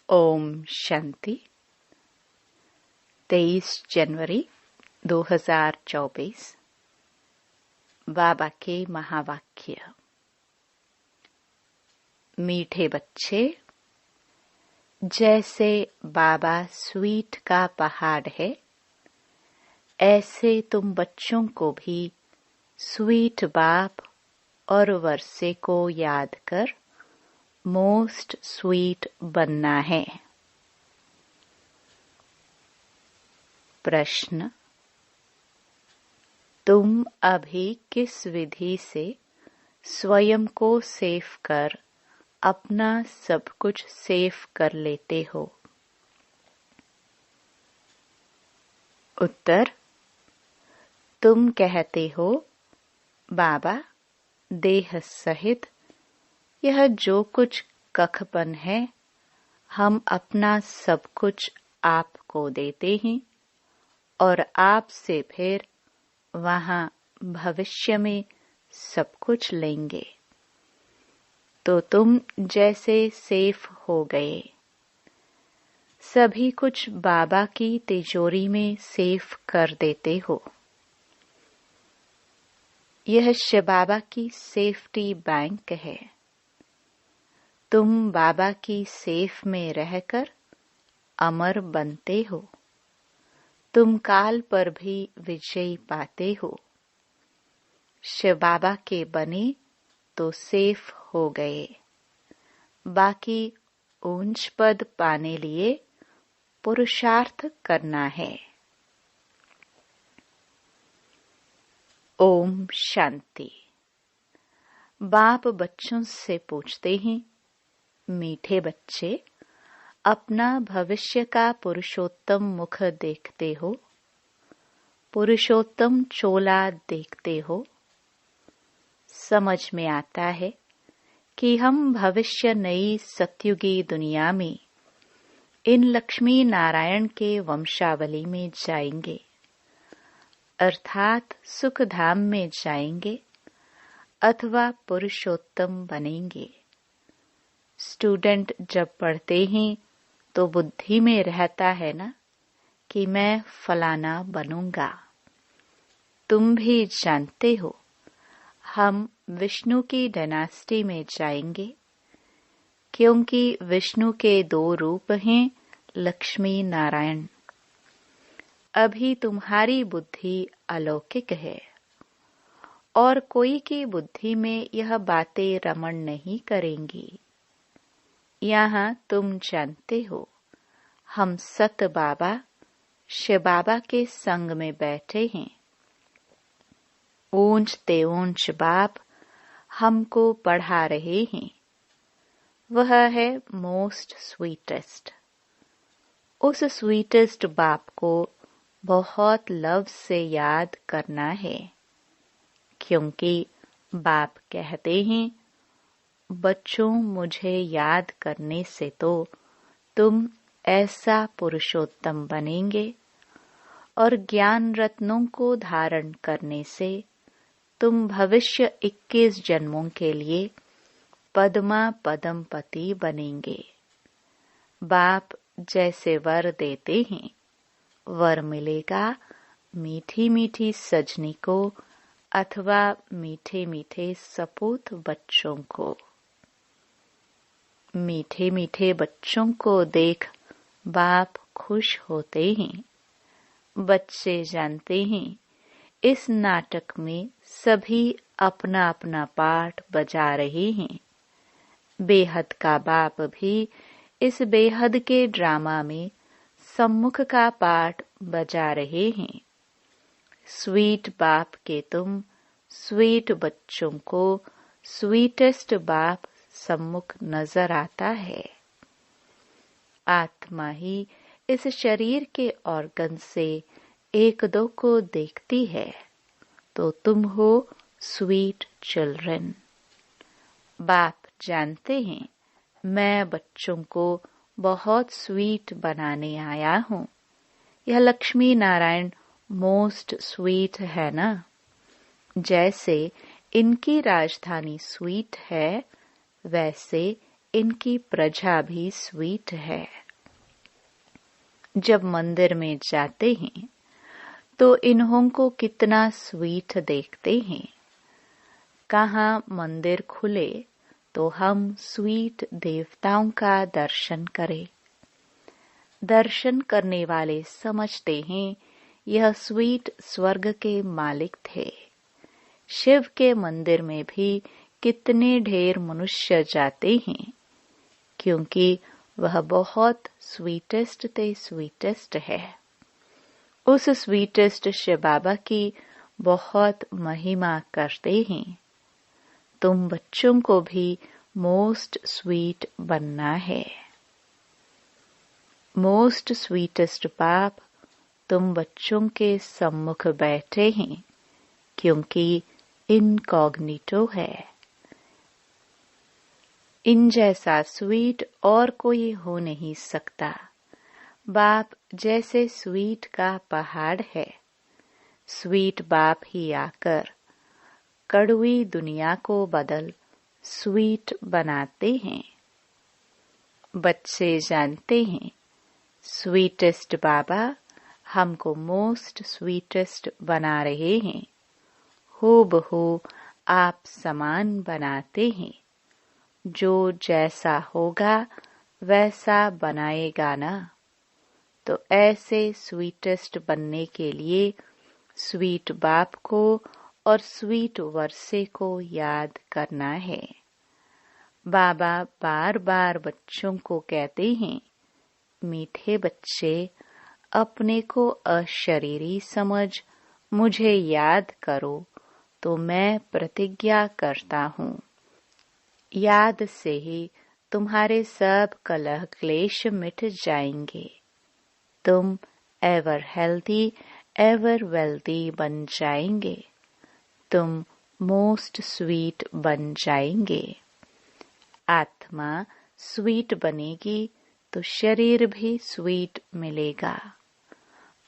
ओम शांति। 23 जनवरी 2024। बाबा के महावाक्य। मीठे बच्चे, जैसे बाबा स्वीट का पहाड़ है, ऐसे तुम बच्चों को भी स्वीट बाप और वर्षे को याद कर मोस्ट स्वीट बनना है। प्रश्न: तुम अभी किस विधि से स्वयं को सेफ कर अपना सब कुछ सेफ कर लेते हो? उत्तर: तुम कहते हो, बाबा, देह सहित यह जो कुछ कखपन है, हम अपना सब कुछ आपको देते हैं और आपसे फिर वहां भविष्य में सब कुछ लेंगे। तो तुम जैसे सेफ हो गए, सभी कुछ बाबा की तिजोरी में सेफ कर देते हो। यह शिव बाबा की सेफ्टी बैंक है। तुम बाबा की सेफ में रहकर अमर बनते हो। तुम काल पर भी विजय पाते हो। शिव बाबा के बने तो सेफ हो गए। बाकी ऊंच पद पाने लिए पुरुषार्थ करना है। ओम शांति। बाप बच्चों से पूछते हैं, मीठे बच्चे, अपना भविष्य का पुरुषोत्तम मुख देखते हो? पुरुषोत्तम चोला देखते हो? समझ में आता है कि हम भविष्य नई सत्युगी दुनिया में इन लक्ष्मी नारायण के वंशावली में जाएंगे, अर्थात सुख धाम में जाएंगे अथवा पुरुषोत्तम बनेंगे। स्टूडेंट जब पढ़ते हैं तो बुद्धि में रहता है ना कि मैं फलाना बनूंगा। तुम भी जानते हो, हम विष्णु की डायनास्टी में जाएंगे, क्योंकि विष्णु के 2 रूप हैं, लक्ष्मी नारायण। अभी तुम्हारी बुद्धि अलौकिक है और कोई की बुद्धि में यह बातें रमण नहीं करेंगी। यहाँ तुम जानते हो, हम सत बाबा शिव बाबा के संग में बैठे हैं। ऊंच ते ऊंच बाप हमको पढ़ा रहे हैं। वह है मोस्ट स्वीटेस्ट। उस स्वीटेस्ट बाप को बहुत लव से याद करना है, क्योंकि बाप कहते हैं, बच्चों, मुझे याद करने से तो तुम ऐसा पुरुषोत्तम बनेंगे और ज्ञान रत्नों को धारण करने से तुम भविष्य 21 जन्मों के लिए पद्मा पदमपति बनेंगे। बाप जैसे वर देते हैं, वर मिलेगा मीठी मीठी सजनी को अथवा मीठे मीठे सपूत बच्चों को। मीठे मीठे बच्चों को देख बाप खुश होते हैं। बच्चे जानते हैं, इस नाटक में सभी अपना अपना पार्ट बजा रहे हैं। बेहद का बाप भी इस बेहद के ड्रामा में सम्मुख का पार्ट बजा रहे हैं। स्वीट बाप के तुम स्वीट बच्चों को स्वीटेस्ट बाप सम्मुख नजर आता है। आत्मा ही इस शरीर के ऑर्गन से 1-2 को देखती है, तो तुम हो स्वीट चिल्ड्रन। बाप जानते हैं, मैं बच्चों को बहुत स्वीट बनाने आया हूँ। यह लक्ष्मी नारायण मोस्ट स्वीट है ना। जैसे इनकी राजधानी स्वीट है, वैसे इनकी प्रजा भी स्वीट है। जब मंदिर में जाते हैं तो इन्हों को कितना स्वीट देखते हैं। कहाँ मंदिर खुले तो हम स्वीट देवताओं का दर्शन करें। दर्शन करने वाले समझते हैं यह स्वीट स्वर्ग के मालिक थे। शिव के मंदिर में भी कितने ढेर मनुष्य जाते हैं, क्योंकि वह बहुत स्वीटेस्ट ते स्वीटेस्ट है। उस स्वीटेस्ट शिव बाबा की बहुत महिमा करते हैं। तुम बच्चों को भी मोस्ट स्वीट बनना है। मोस्ट स्वीटेस्ट बाप तुम बच्चों के सम्मुख बैठे हैं, क्योंकि इनकॉग्निटो है। इन जैसा स्वीट और कोई हो नहीं सकता। बाप जैसे स्वीट का पहाड़ है, स्वीट बाप ही आकर कड़वी दुनिया को बदल स्वीट बनाते हैं। बच्चे जानते हैं स्वीटेस्ट बाबा हमको मोस्ट स्वीटेस्ट बना रहे हैं। हूबहू आप समान बनाते हैं। जो जैसा होगा वैसा बनाएगा ना। तो ऐसे स्वीटेस्ट बनने के लिए स्वीट बाप को और स्वीट वर्षे को याद करना है। बाबा बार बार बच्चों को कहते हैं, मीठे बच्चे अपने को अशरीरी समझ मुझे याद करो तो मैं प्रतिज्ञा करता हूँ। याद से ही तुम्हारे सब कलह क्लेश मिट जाएंगे। तुम एवर हेल्दी एवर वेल्दी बन जाएंगे। तुम मोस्ट स्वीट बन जाएंगे। आत्मा स्वीट बनेगी तो शरीर भी स्वीट मिलेगा।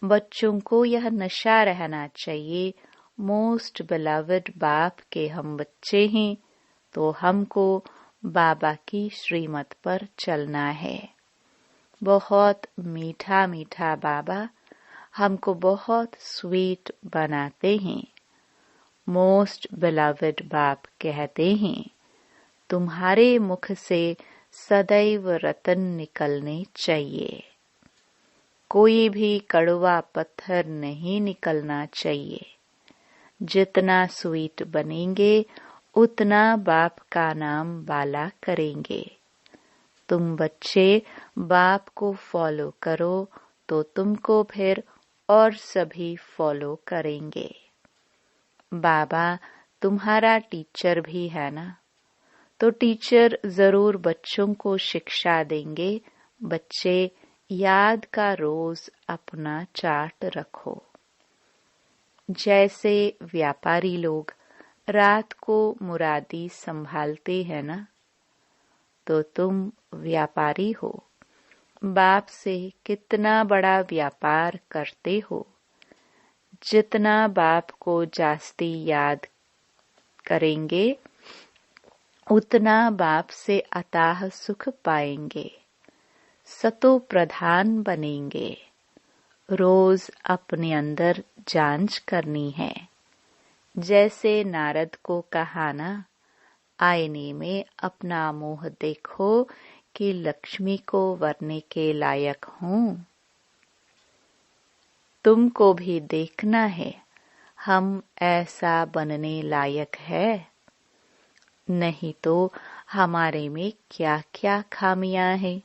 बच्चों को यह नशा रहना चाहिए, मोस्ट बिलवड बाप के हम बच्चे हैं, तो हमको बाबा की श्रीमत पर चलना है। बहुत मीठा मीठा बाबा हमको बहुत स्वीट बनाते हैं। मोस्ट बिलवड बाप कहते हैं, तुम्हारे मुख से सदैव रतन निकलने चाहिए। कोई भी कड़वा पत्थर नहीं निकलना चाहिए। जितना स्वीट बनेंगे उतना बाप का नाम बाला करेंगे। तुम बच्चे बाप को फॉलो करो तो तुमको फिर और सभी फॉलो करेंगे। बाबा तुम्हारा टीचर भी है ना, तो टीचर जरूर बच्चों को शिक्षा देंगे। बच्चे याद का रोज अपना चार्ट रखो। जैसे व्यापारी लोग रात को मुरादी संभालते हैं ना, तो तुम व्यापारी हो। बाप से कितना बड़ा व्यापार करते हो। जितना बाप को जास्ती याद करेंगे उतना बाप से अताह सुख पाएंगे। सतो प्रधान बनेंगे। रोज अपने अंदर जांच करनी है। जैसे नारद को कहा ना, आईने में अपना मुंह देखो कि लक्ष्मी को वरने के लायक हूँ। तुमको भी देखना है हम ऐसा बनने लायक है, नहीं तो हमारे में क्या क्या खामियां हैं।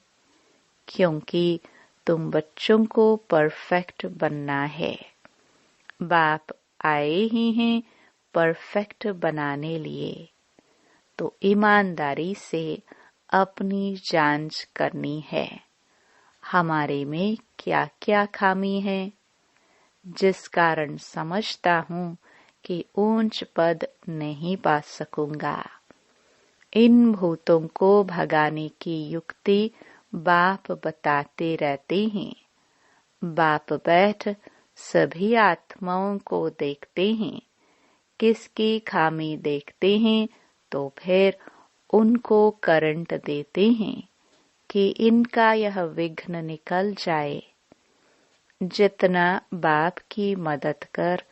क्योंकि तुम बच्चों को परफेक्ट बनना है। बाप आए ही हैं परफेक्ट बनाने लिए, तो ईमानदारी से अपनी जांच करनी है। हमारे में क्या क्या खामी है, जिस कारण समझता हूँ कि ऊंच पद नहीं पा सकूंगा। इन भूतों को भगाने की युक्ति बाप बताते रहते हैं। बाप बैठ सभी आत्माओं को देखते हैं। किसकी खामी देखते हैं तो फिर उनको करंट देते हैं कि इनका यह विघ्न निकल जाए। जितना बाप की मदद कर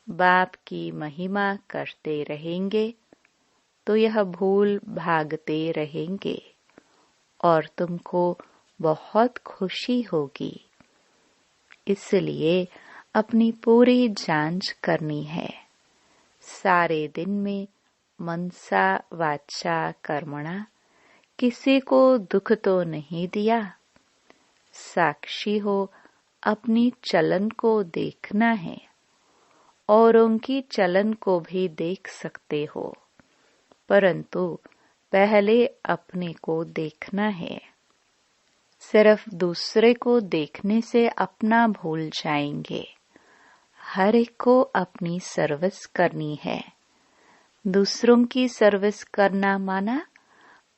बाप की महिमा करते रहेंगे तो यह भूल भागते रहेंगे और तुमको बहुत खुशी होगी। इसलिए अपनी पूरी जांच करनी है। सारे दिन में मनसा वाचा कर्मणा किसी को दुख तो नहीं दिया। साक्षी हो अपनी चलन को देखना है, औरों की चलन को भी देख सकते हो, परंतु पहले अपने को देखना है। सिर्फ दूसरे को देखने से अपना भूल जाएंगे। हर एक को अपनी सर्विस करनी है। दूसरों की सर्विस करना माना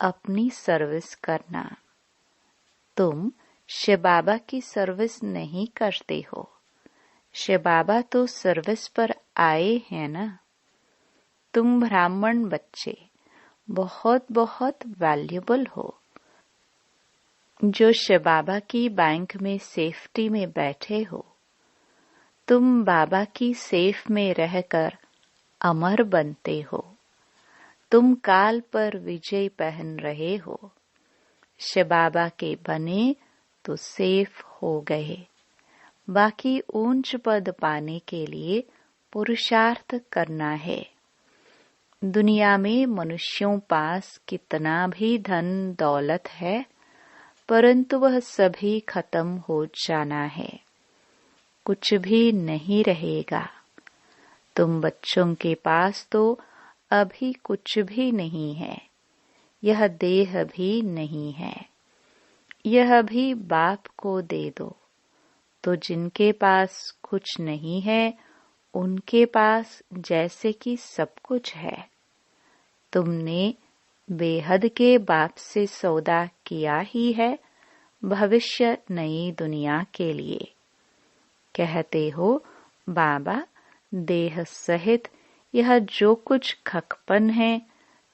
अपनी सर्विस करना। तुम शिव बाबा की सर्विस नहीं करते हो। शिव बाबा तो सर्विस पर आए हैं ना। तुम ब्राह्मण बच्चे बहुत बहुत वैल्यूबल हो, जो शिव बाबा की बैंक में सेफ्टी में बैठे हो। तुम बाबा की सेफ में रहकर अमर बनते हो। तुम काल पर विजय पहन रहे हो। शिव बाबा के बने तो सेफ हो गए। बाकी ऊंच पद पाने के लिए पुरुषार्थ करना है। दुनिया में मनुष्यों पास कितना भी धन दौलत है, परंतु वह सभी खत्म हो जाना है। कुछ भी नहीं रहेगा। तुम बच्चों के पास तो अभी कुछ भी नहीं है। यह देह भी नहीं है। यह भी बाप को दे दो। तो जिनके पास कुछ नहीं है उनके पास जैसे कि सब कुछ है। तुमने बेहद के बाप से सौदा किया ही है भविष्य नई दुनिया के लिए। कहते हो बाबा देह सहित यह जो कुछ खकपन है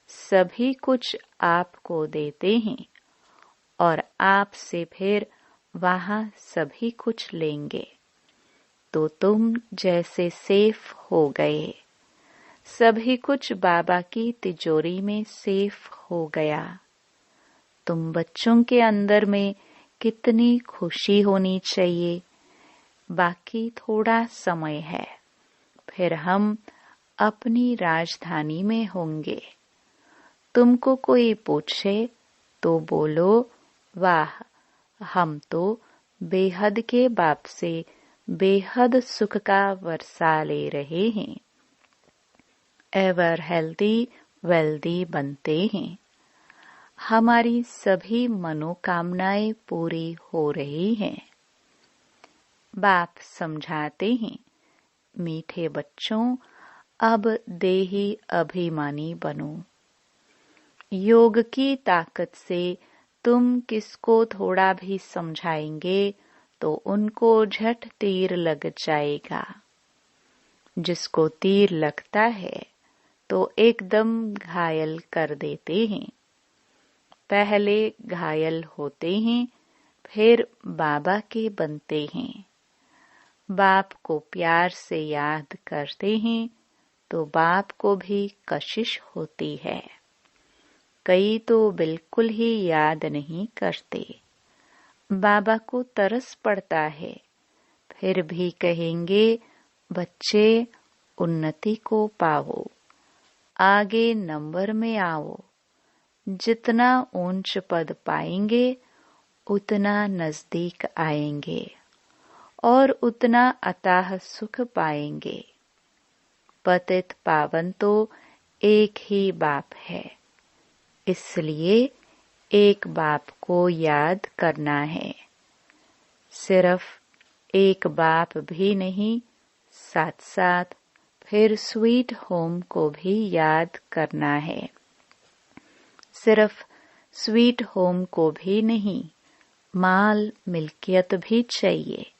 सभी कुछ आपको देते हैं और आपसे फिर वहां सभी कुछ लेंगे। तो तुम जैसे सेफ हो गए। सभी कुछ बाबा की तिजोरी में सेफ हो गया। तुम बच्चों के अंदर में कितनी खुशी होनी चाहिए। बाकी थोड़ा समय है, फिर हम अपनी राजधानी में होंगे। तुमको कोई पूछे तो बोलो वाह, हम तो बेहद के बाप से बेहद सुख का वर्षा ले रहे हैं। एवर हेल्दी वेल्दी बनते हैं। हमारी सभी मनोकामनाएं पूरी हो रही हैं। बाप समझाते हैं, मीठे बच्चों अब देही अभिमानी बनो। योग की ताकत से तुम किसको थोड़ा भी समझाएंगे तो उनको झट तीर लग जाएगा। जिसको तीर लगता है तो एकदम घायल कर देते हैं। पहले घायल होते हैं, फिर बाबा के बनते हैं। बाप को प्यार से याद करते हैं तो बाप को भी कशिश होती है। कई तो बिल्कुल ही याद नहीं करते। बाबा को तरस पड़ता है, फिर भी कहेंगे बच्चे उन्नति को पाओ, आगे नंबर में आओ। जितना ऊंच पद पाएंगे उतना नजदीक आएंगे और उतना अथाह सुख पाएंगे। पतित पावन तो एक ही बाप है, इसलिए एक बाप को याद करना है। सिर्फ एक बाप भी नहीं, साथ साथ फिर स्वीट होम को भी याद करना है। सिर्फ स्वीट होम को भी नहीं, माल मिल्कियत भी चाहिए।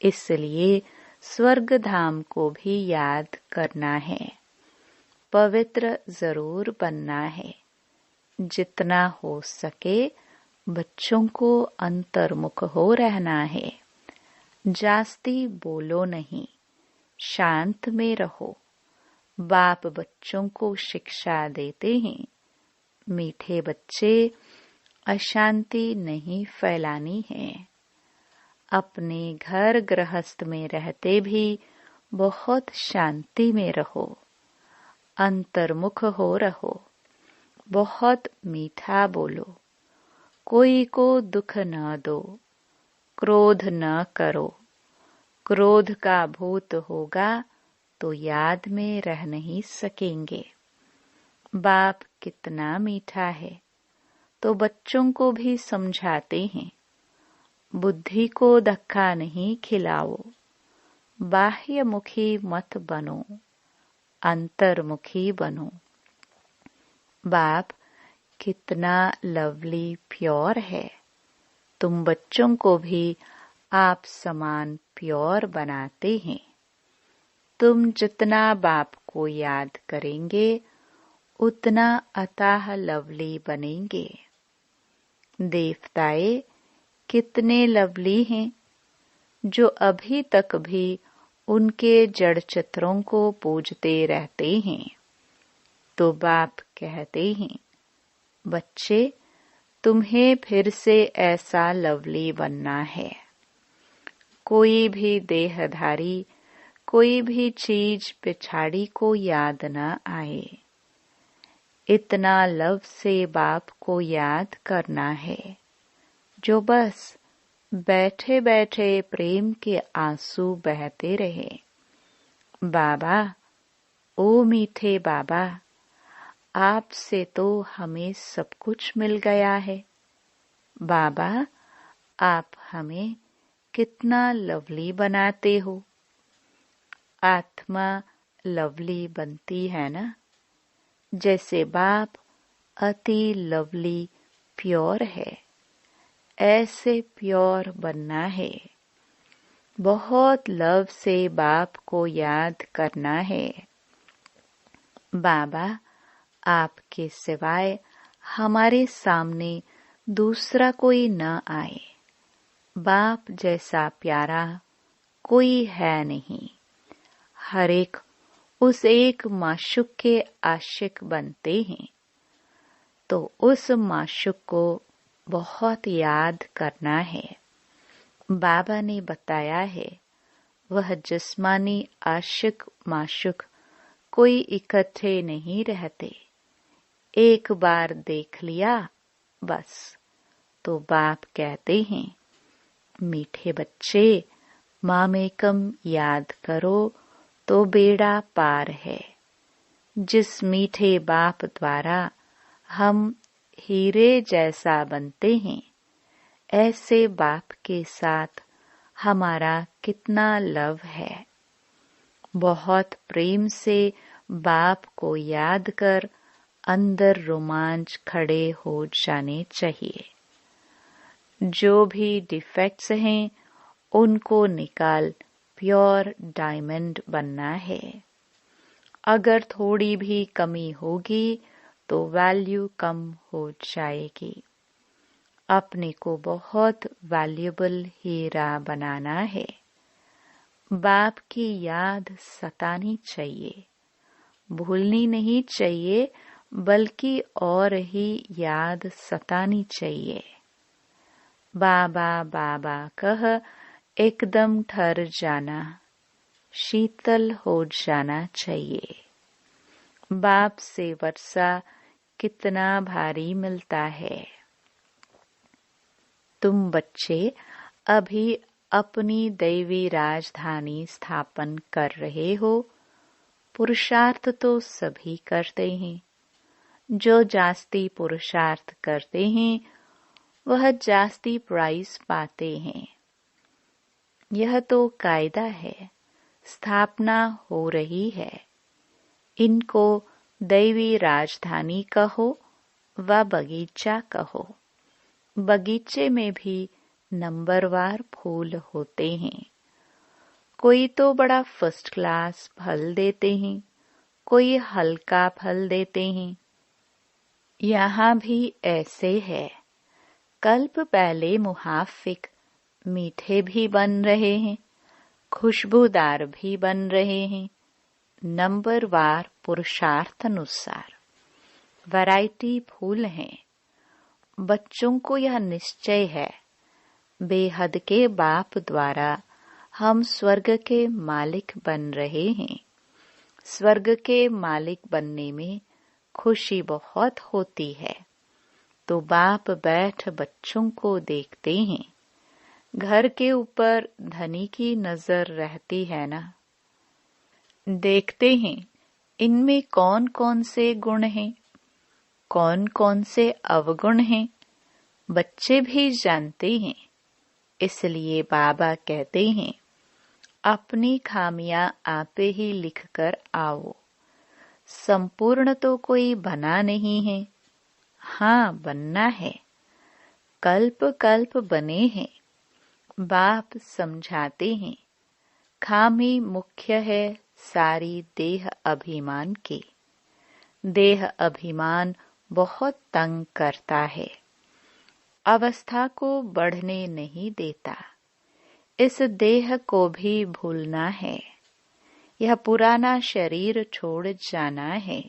इसलिए स्वर्ग धाम को भी याद करना है। पवित्र जरूर बनना है। जितना हो सके बच्चों को अंतर्मुख हो रहना है। जास्ती बोलो नहीं, शांत में रहो। बाप बच्चों को शिक्षा देते हैं, मीठे बच्चे, अशांति नहीं फैलानी है। अपने घर गृहस्थ में रहते भी बहुत शांति में रहो, अंतर्मुख हो रहो, बहुत मीठा बोलो, कोई को दुख न दो, क्रोध न करो। क्रोध का भूत होगा तो याद में रह नहीं सकेंगे। बाप कितना मीठा है, तो बच्चों को भी समझाते हैं, बुद्धि को धक्का नहीं खिलाओ, बाह्यमुखी मत बनो, अंतर्मुखी बनो। बाप कितना लवली प्योर है, तुम बच्चों को भी आप समान प्योर बनाते हैं। तुम जितना बाप को याद करेंगे उतना अताह लवली बनेंगे। देवताए कितने लवली हैं, जो अभी तक भी उनके जड़ चित्रों को पूजते रहते हैं। तो बाप कहते हैं, बच्चे तुम्हें फिर से ऐसा लवली बनना है। कोई भी देहधारी, कोई भी चीज पिछाड़ी को याद न आए। इतना लव से बाप को याद करना है, जो बस बैठे बैठे प्रेम के आंसू बहते रहे। बाबा, ओ मीठे बाबा, आपसे तो हमें सब कुछ मिल गया है। बाबा, आप हमें कितना लवली बनाते हो। आत्मा लवली बनती है ना, जैसे बाप अति लवली प्योर है, ऐसे प्योर बनना है। बहुत लव से बाप को याद करना है। बाबा, आपके सिवाय हमारे सामने दूसरा कोई न आए। बाप जैसा प्यारा कोई है नहीं। हर एक उस एक माशुक के आशिक बनते हैं, तो उस माशुक को बहुत याद करना है। बाबा ने बताया है, वह जिस्मानी आशिक माशुक कोई इकट्ठे नहीं रहते। एक बार देख लिया बस। तो बाप कहते हैं, मीठे बच्चे, मामेकम याद करो तो बेड़ा पार है। जिस मीठे बाप द्वारा हम हीरे जैसा बनते हैं, ऐसे बाप के साथ हमारा कितना लव है। बहुत प्रेम से बाप को याद कर अंदर रोमांच खड़े हो जाने चाहिए। जो भी डिफेक्ट्स हैं उनको निकाल प्योर डायमंड बनना है। अगर थोड़ी भी कमी होगी तो वैल्यू कम हो जाएगी। अपने को बहुत वैल्यूएबल हीरा बनाना है। बाप की याद सतानी चाहिए, भूलनी नहीं चाहिए, बल्कि और ही याद सतानी चाहिए। बाबा बाबा कह एकदम ठहर जाना, शीतल हो जाना चाहिए। बाप से वर्षा कितना भारी मिलता है। तुम बच्चे अभी अपनी दैवी राजधानी स्थापन कर रहे हो। पुरुषार्थ तो सभी करते हैं। जो जास्ती पुरुषार्थ करते हैं वह जास्ती प्राइज पाते हैं। यह तो कायदा है, स्थापना हो रही है। इनको दैवी राजधानी कहो व बगीचा कहो। बगीचे में भी नंबरवार फूल होते हैं। कोई तो बड़ा फर्स्ट क्लास फल देते हैं, कोई हल्का फल देते हैं। यहाँ भी ऐसे है। कल्प पहले मुहाफिक मीठे भी बन रहे हैं, खुशबूदार भी बन रहे हैं, नंबरवार पुरुषार्थ अनुसार। वैरायटी फूल हैं। बच्चों को यह निश्चय है, बेहद के बाप द्वारा हम स्वर्ग के मालिक बन रहे हैं। स्वर्ग के मालिक बनने में खुशी बहुत होती है। तो बाप बैठ बच्चों को देखते हैं। घर के ऊपर धनी की नजर रहती है ना। देखते हैं इनमें कौन कौन से गुण हैं, कौन कौन से अवगुण हैं। बच्चे भी जानते हैं। इसलिए बाबा कहते हैं, अपनी खामियां आप ही लिख कर आओ। संपूर्ण तो कोई बना नहीं है। हाँ, बनना है। कल्प कल्प बने हैं। बाप समझाते हैं, खामी मुख्य है सारी देह अभिमान की। देह अभिमान बहुत तंग करता है, अवस्था को बढ़ने नहीं देता। इस देह को भी भूलना है। यह पुराना शरीर छोड़ जाना है।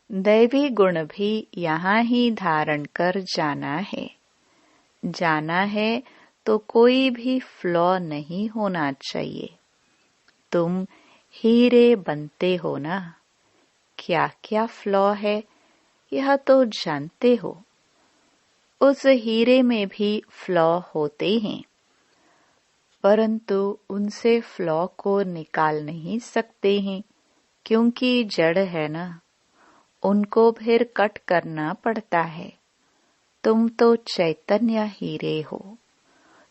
दैवी गुण भी यहाँ ही धारण कर जाना है। जाना है तो कोई भी फ्लॉ नहीं होना चाहिए। तुम हीरे बनते हो ना। क्या क्या फ्लॉ है यह तो जानते हो। उस हीरे में भी फ्लॉ होते हैं, परंतु उनसे फ्लॉ को निकाल नहीं सकते हैं, क्योंकि जड़ है ना। उनको फिर कट करना पड़ता है। तुम तो चैतन्य हीरे हो,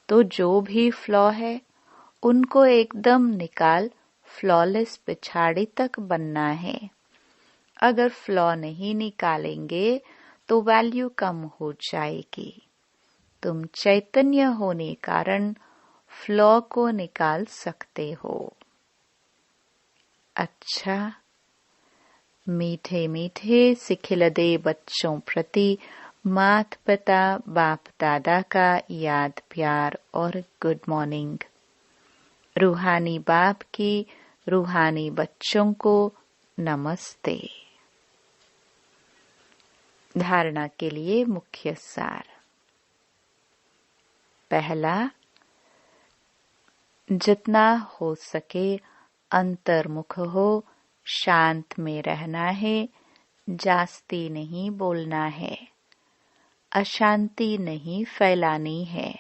तो जो भी फ्लॉ है उनको एकदम निकाल फ्लॉलेस पिछाड़ी तक बनना है। अगर फ्लॉ नहीं निकालेंगे तो वैल्यू कम हो जाएगी। तुम चैतन्य होने कारण फ्लॉ को निकाल सकते हो। अच्छा, मीठे मीठे सिखिलदे बच्चों प्रति माता पिता बाप दादा का याद प्यार और गुड मॉर्निंग। रूहानी बाप की रूहानी बच्चों को नमस्ते। धारणा के लिए मुख्य सार। पहला, जितना हो सके अंतर्मुख हो, शांत में रहना है, जास्ती नहीं बोलना है, अशांति नहीं फैलानी है,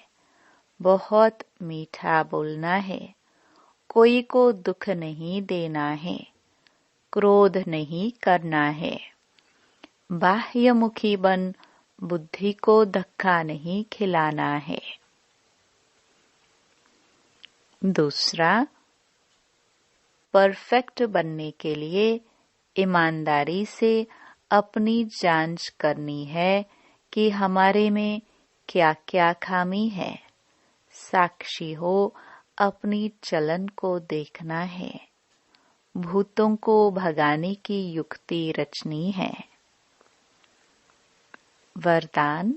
बहुत मीठा बोलना है, कोई को दुख नहीं देना है, क्रोध नहीं करना है, बाह्यमुखी बन बुद्धि को धक्का नहीं खिलाना है। दूसरा, परफेक्ट बनने के लिए ईमानदारी से अपनी जांच करनी है कि हमारे में क्या क्या खामी है। साक्षी हो अपनी चलन को देखना है। भूतों को भगाने की युक्ति रचनी है। वरदान,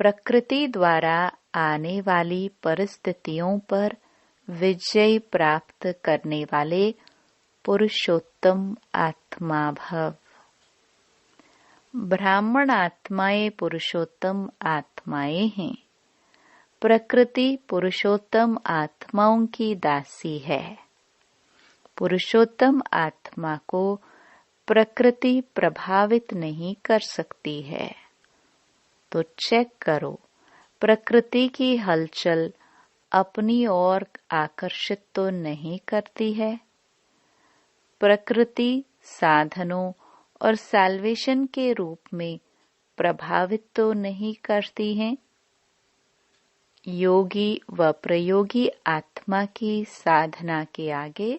प्रकृति द्वारा आने वाली परिस्थितियों पर विजय प्राप्त करने वाले पुरुषोत्तम आत्मा भव। ब्राह्मण आत्माएं पुरुषोत्तम आत्माएं हैं। प्रकृति पुरुषोत्तम आत्माओं की दासी है। पुरुषोत्तम आत्मा को प्रकृति प्रभावित नहीं कर सकती है। तो चेक करो, प्रकृति की हलचल अपनी ओर आकर्षित तो नहीं करती है। प्रकृति साधनों और सैल्वेशन के रूप में प्रभावित तो नहीं करती है। योगी व प्रयोगी आत्मा की साधना के आगे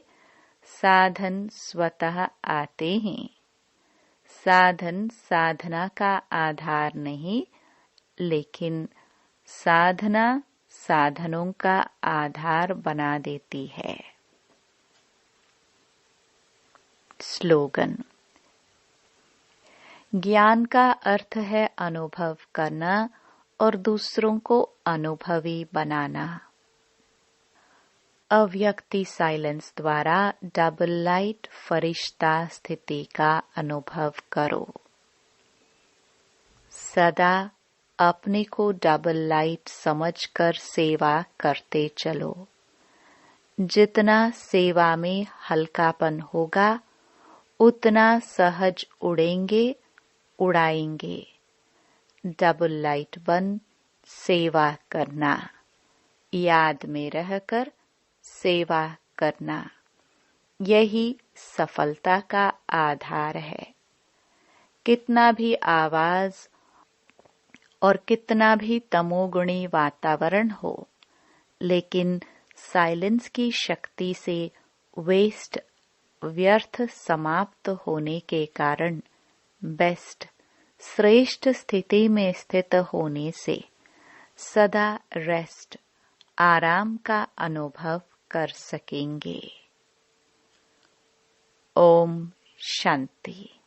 साधन स्वतः आते हैं। साधन साधना का आधार नहीं, लेकिन साधना साधनों का आधार बना देती है। स्लोगन, ज्ञान का अर्थ है अनुभव करना और दूसरों को अनुभवी बनाना। अव्यक्ति साइलेंस द्वारा डबल लाइट फरिश्ता स्थिति का अनुभव करो। सदा अपने को डबल लाइट समझकर सेवा करते चलो। जितना सेवा में हल्कापन होगा उतना सहज उड़ेंगे, उड़ाएंगे। डबल लाइट बन सेवा करना, याद में रहकर सेवा करना, यही सफलता का आधार है। कितना भी आवाज और कितना भी तमोगुणी वातावरण हो, लेकिन साइलेंस की शक्ति से वेस्ट, व्यर्थ समाप्त होने के कारण बेस्ट, श्रेष्ठ स्थिति में स्थित होने से सदा रेस्ट, आराम का अनुभव कर सकेंगे। ओम शांति।